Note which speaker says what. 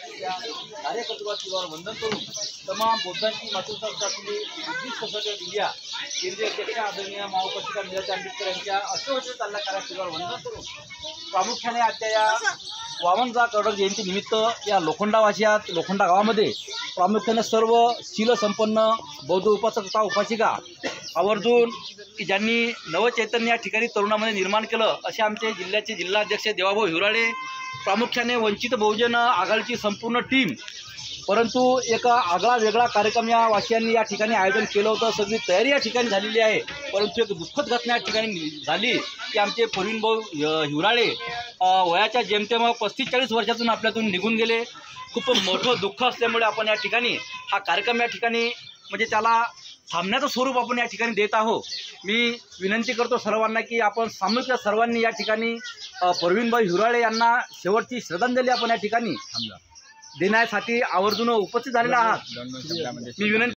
Speaker 1: त्या कार्यकर्तृत्वावर वंदन करून तमाम बौद्धांची मातृत्वासाठी बुद्धिस्ट सोसायटी ऑफ इंडिया केंद्रीय अध्यक्ष आदरणीय माओपंथिका नीरज आंबेडकर यांच्या अष्टवर्षीय चालल्या कार्यकर्तृत्वावर वंदन करून प्रामुख्याने आजच्या या 52 कडक जयंतीनिमित्त या लोखंडावासियात लोखंडा गावामध्ये प्रामुख्याने सर्व शीलसंपन्न बौद्ध उपासक तथा उपासिका आवर्जून की ज्यांनी नवचैतन्य या ठिकाणी तरुणामध्ये निर्माण केलं असे आमचे जिल्ह्याचे जिल्हाध्यक्ष देवाभाऊ हिवराळे, प्रामुख्याने वंचित बहुजन आघाडीची संपूर्ण टीम, परंतु एक आगळा वेगळा कार्यक्रम या वासियांनी या ठिकाणी आयोजन केलं होतं। सगळी तयारी या ठिकाणी झालेली आहे, परंतु एक दुःखद घटना या ठिकाणी झाली की आमचे प्रवीणभाऊ हिवराळे वयाच्या जेमतेम 35-40 वर्षातून आपल्यातून निघून गेले। खूप मोठं दुःख असल्यामुळे आपण या ठिकाणी हा कार्यक्रम या ठिकाणी म्हणजे त्याला थांबण्याचं स्वरूप आपण या ठिकाणी देत आहोत। मी विनंती करतो सर्वांना की आपण सामूहिक सर्वांनी या ठिकाणी प्रवीणभाऊ हिवराळे यांना शेवटची श्रद्धांजली आपण या ठिकाणी देण्यासाठी आवर्जून उपस्थित झालेला आहात। मी विनंती